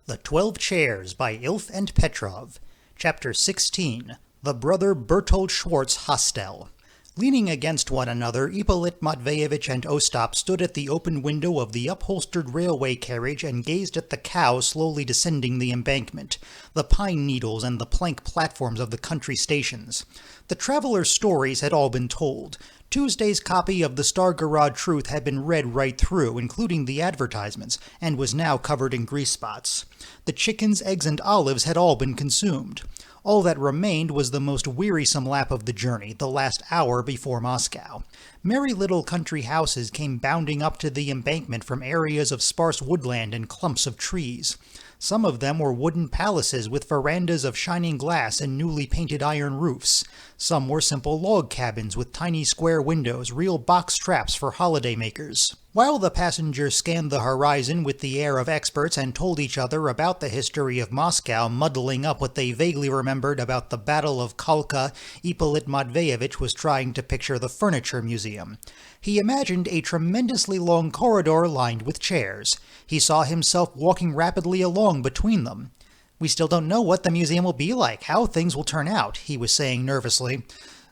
The 12 Chairs by Ilf and Petrov. Chapter 16. The Brother Bertold Schwartz Hostel. Leaning against one another, Ippolit Matveyevich and Ostap stood at the open window of the upholstered railway carriage and gazed at the cow slowly descending the embankment, the pine needles and the plank platforms of the country stations. The travelers' stories had all been told. Tuesday's copy of the Stargorod Truth had been read right through, including the advertisements, and was now covered in grease spots. The chickens, eggs, and olives had all been consumed. All that remained was the most wearisome lap of the journey, the last hour before Moscow. Merry little country houses came bounding up to the embankment from areas of sparse woodland and clumps of trees. Some of them were wooden palaces with verandas of shining glass and newly painted iron roofs. Some were simple log cabins with tiny square windows, real box traps for holidaymakers. While the passengers scanned the horizon with the air of experts and told each other about the history of Moscow, muddling up what they vaguely remembered about the Battle of Khalkha, Ippolit Matveyevich was trying to picture the furniture museum. He imagined a tremendously long corridor lined with chairs. He saw himself walking rapidly along between them. "We still don't know what the museum will be like, how things will turn out," he was saying nervously.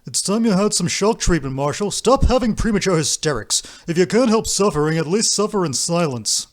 "It's time you had some shock treatment, Marshal. Stop having premature hysterics. If you can't help suffering, at least suffer in silence."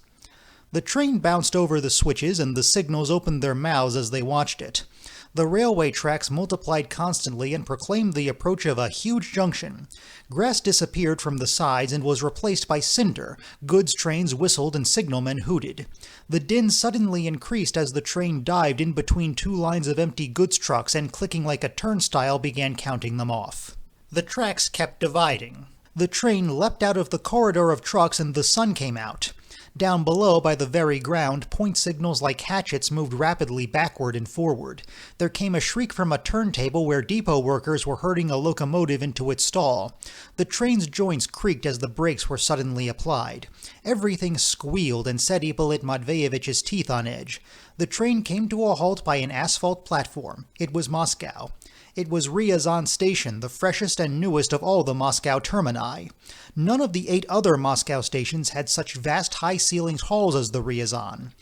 The train bounced over the switches and the signals opened their mouths as they watched it. The railway tracks multiplied constantly and proclaimed the approach of a huge junction. Grass disappeared from the sides and was replaced by cinder. Goods trains whistled and signalmen hooted. The din suddenly increased as the train dived in between two lines of empty goods trucks and, clicking like a turnstile, began counting them off. The tracks kept dividing. The train leapt out of the corridor of trucks and the sun came out. Down below, by the very ground, point signals like hatchets moved rapidly backward and forward. There came a shriek from a turntable where depot workers were herding a locomotive into its stall. The train's joints creaked as the brakes were suddenly applied. Everything squealed and set Ippolit Matveyevich's teeth on edge. The train came to a halt by an asphalt platform. It was Moscow. It was Ryazan Station, the freshest and newest of all the Moscow termini. None of the 8 other Moscow stations had such vast high-ceilinged halls as the Ryazan.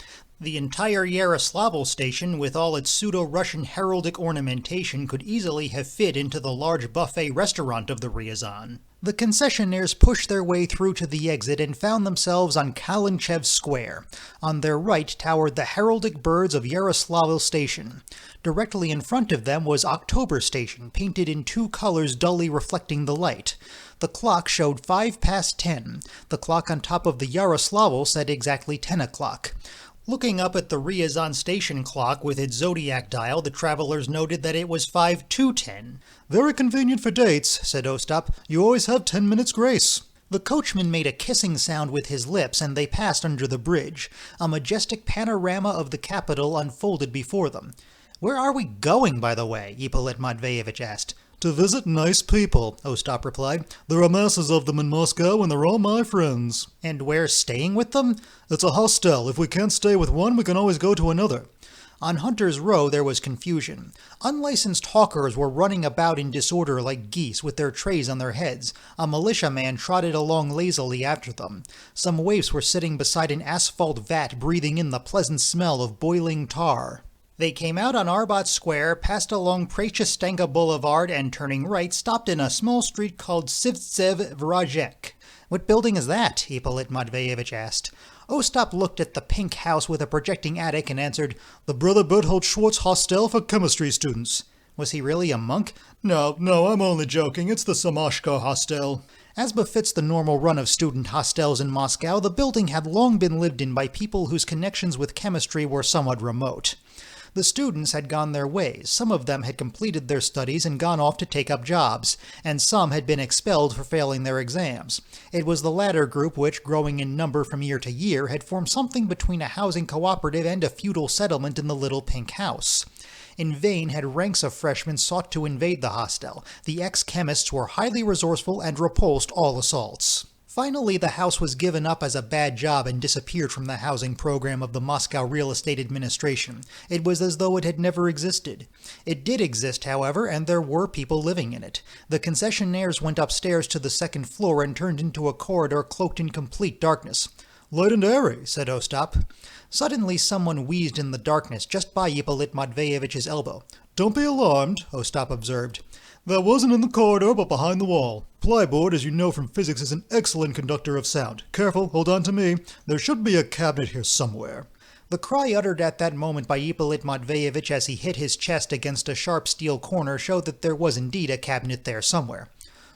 The entire Yaroslavl station, with all its pseudo-Russian heraldic ornamentation, could easily have fit into the large buffet restaurant of the Ryazan. The concessionaires pushed their way through to the exit and found themselves on Kalinchev Square. On their right towered the heraldic birds of Yaroslavl Station. Directly in front of them was October Station, painted in 2 colors dully reflecting the light. The clock showed 10:05. The clock on top of the Yaroslavl said exactly 10 o'clock. Looking up at the Ryazan station clock with its zodiac dial, the travelers noted that it was 5:02. "Very convenient for dates," said Ostap. "You always have 10 minutes grace." The coachman made a kissing sound with his lips, and they passed under the bridge. A majestic panorama of the capital unfolded before them. "Where are we going, by the way?" Ippolit Matveyevich asked. "To visit nice people," Ostap replied. "There are masses of them in Moscow, and they're all my friends." "And we're staying with them?" "It's a hostel. If we can't stay with one, we can always go to another." On Hunter's Row there was confusion. Unlicensed hawkers were running about in disorder like geese with their trays on their heads. A militiaman trotted along lazily after them. Some waifs were sitting beside an asphalt vat breathing in the pleasant smell of boiling tar. They came out on Arbat Square, passed along Prechistenka Boulevard, and turning right, stopped in a small street called Sivtsev Vrajek. "What building is that?" Ippolit Matveyevich asked. Ostap looked at the pink house with a projecting attic and answered, "The Brother Bertold Schwartz Hostel for chemistry students." "Was he really a monk?" No, I'm only joking. It's the Samashko Hostel." As befits the normal run of student hostels in Moscow, the building had long been lived in by people whose connections with chemistry were somewhat remote. The students had gone their ways. Some of them had completed their studies and gone off to take up jobs, and some had been expelled for failing their exams. It was the latter group which, growing in number from year to year, had formed something between a housing cooperative and a feudal settlement in the little pink house. In vain had ranks of freshmen sought to invade the hostel. The ex-chemists were highly resourceful and repulsed all assaults. Finally, the house was given up as a bad job and disappeared from the housing program of the Moscow Real Estate Administration. It was as though it had never existed. It did exist, however, and there were people living in it. The concessionaires went upstairs to the second floor and turned into a corridor cloaked in complete darkness. Light and airy, said Ostap. Suddenly someone wheezed in the darkness just by Ippolit Matveyevich's elbow. Don't be alarmed, Ostap observed. That wasn't in the corridor, but behind the wall. Plyboard, as you know from physics, is an excellent conductor of sound. Careful, hold on to me. There should be a cabinet here somewhere. The cry uttered at that moment by Ippolit Matveyevich as he hit his chest against a sharp steel corner showed that there was indeed a cabinet there somewhere.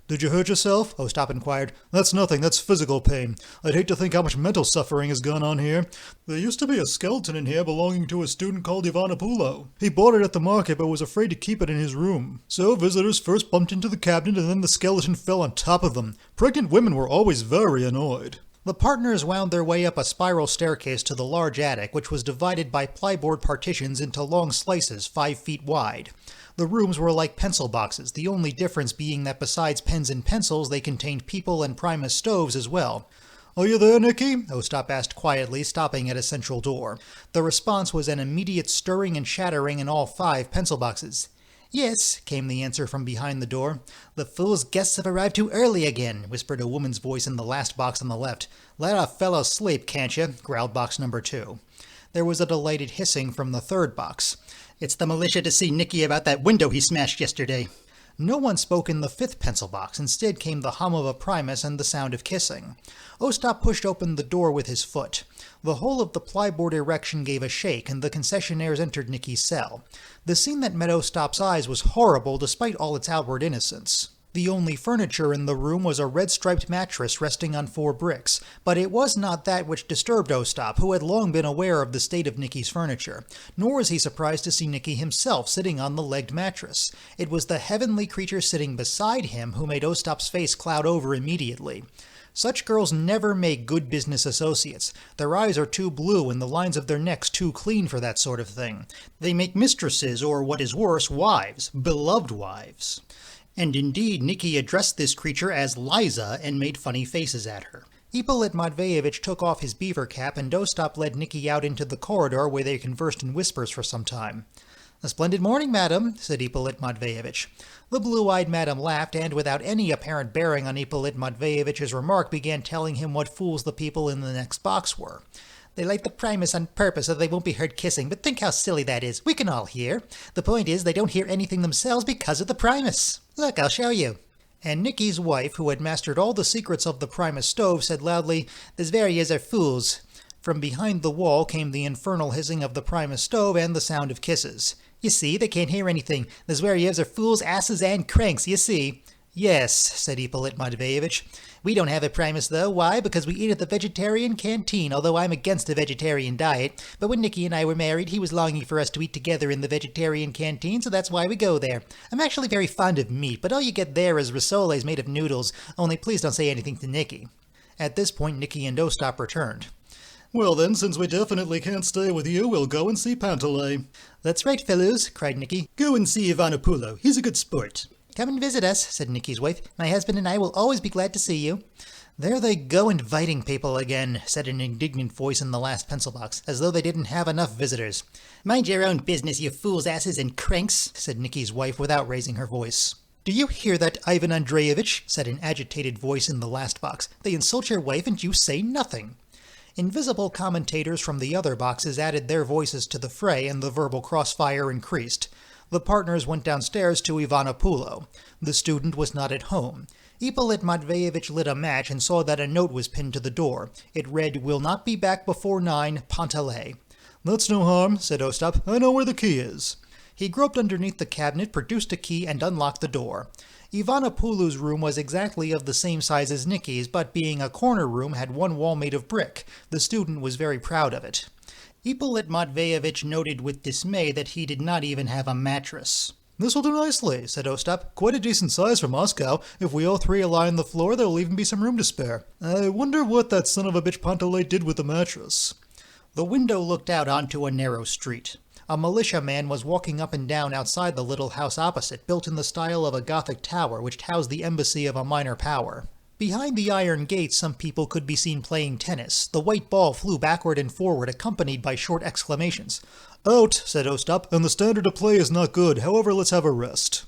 Did you hurt yourself? Ostap inquired. That's nothing, that's physical pain. I'd hate to think how much mental suffering has gone on here. There used to be a skeleton in here belonging to a student called Ivanopulo. He bought it at the market but was afraid to keep it in his room. So visitors first bumped into the cabinet and then the skeleton fell on top of them. Pregnant women were always very annoyed. The partners wound their way up a spiral staircase to the large attic, which was divided by plyboard partitions into long slices 5 feet wide. The rooms were like pencil boxes, the only difference being that besides pens and pencils, they contained people and Primus stoves as well. "Are you there, Nicky?" Ostap asked quietly, stopping at a central door. The response was an immediate stirring and shattering in all 5 pencil boxes. "Yes," came the answer from behind the door. "The fool's guests have arrived too early again," whispered a woman's voice in the last box on the left. "Let a fellow sleep, can't you?" growled box number 2. There was a delighted hissing from the third box. "It's the militia to see Nicky about that window he smashed yesterday." No one spoke in the 5th pencil box. Instead came the hum of a Primus and the sound of kissing. Ostap pushed open the door with his foot. The whole of the plyboard erection gave a shake, and the concessionaires entered Nicky's cell. The scene that met Ostap's eyes was horrible despite all its outward innocence. The only furniture in the room was a red-striped mattress resting on 4 bricks, but it was not that which disturbed Ostap, who had long been aware of the state of Nicky's furniture. Nor was he surprised to see Nicky himself sitting on the legged mattress. It was the heavenly creature sitting beside him who made Ostap's face cloud over immediately. Such girls never make good business associates. Their eyes are too blue and the lines of their necks too clean for that sort of thing. They make mistresses, or what is worse, wives, beloved wives. And indeed, Nicky addressed this creature as Liza and made funny faces at her. Ippolit Matveyevich took off his beaver cap and Ostap led Nicky out into the corridor where they conversed in whispers for some time. "A splendid morning, madam," said Ippolit Matveyevich. The blue-eyed madam laughed and, without any apparent bearing on Ippolit Matveyevich's remark, began telling him what fools the people in the next box were. "They light the Primus on purpose so they won't be heard kissing, but think how silly that is. We can all hear. The point is they don't hear anything themselves because of the Primus. Look, I'll show you." And Nicky's wife, who had mastered all the secrets of the Primus stove, said loudly, "These Varias are fools." From behind the wall came the infernal hissing of the Primus stove and the sound of kisses. "You see, they can't hear anything. The Zverevs are fools, asses, and cranks, you see." "Yes," said Ippolit Matveyevich. "We don't have a Primus, though. Why? Because we eat at the vegetarian canteen, although I'm against the vegetarian diet. But when Nicky and I were married, he was longing for us to eat together in the vegetarian canteen, so that's why we go there. I'm actually very fond of meat, but all you get there is rissoles made of noodles, only please don't say anything to Nicky." At this point, Nicky and Ostap returned. "Well then, since we definitely can't stay with you, we'll go and see Panteley." "That's right, fellows," cried Nicky. "Go and see Ivanopulo. He's a good sport." "Come and visit us," said Nicky's wife. "My husband and I will always be glad to see you." "There they go inviting people again," said an indignant voice in the last pencil box, as though they didn't have enough visitors. "Mind your own business, you fools, asses, and cranks," said Nicky's wife without raising her voice. "Do you hear that, Ivan Andreevich?" said an agitated voice in the last box. "They insult your wife and you say nothing." Invisible commentators from the other boxes added their voices to the fray, and the verbal crossfire increased. The partners went downstairs to Ivanopulo. The student was not at home. Ippolit Matveyevich lit a match and saw that a note was pinned to the door. It read, "Will not be back before 9, Panteley." "That's no harm," said Ostap. "I know where the key is." He groped underneath the cabinet, produced a key, and unlocked the door. Ivanopulo's room was exactly of the same size as Nicky's, but being a corner room, had one wall made of brick. The student was very proud of it. Ippolit Matveyevich noted with dismay that he did not even have a mattress. "This'll do nicely," said Ostap. "Quite a decent size for Moscow. If we all 3 lie on the floor, there'll even be some room to spare. I wonder what that son of a bitch Panteley did with the mattress." The window looked out onto a narrow street. A militiaman was walking up and down outside the little house opposite, built in the style of a Gothic tower which housed the embassy of a minor power. Behind the iron gates, some people could be seen playing tennis. The white ball flew backward and forward, accompanied by short exclamations. "Out," said Ostap, "and the standard of play is not good. However, let's have a rest."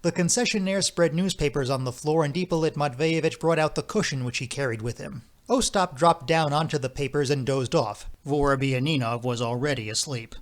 The concessionaire spread newspapers on the floor, and Ippolit Matveyevich brought out the cushion which he carried with him. Ostap dropped down onto the papers and dozed off. Vorobianinov was already asleep.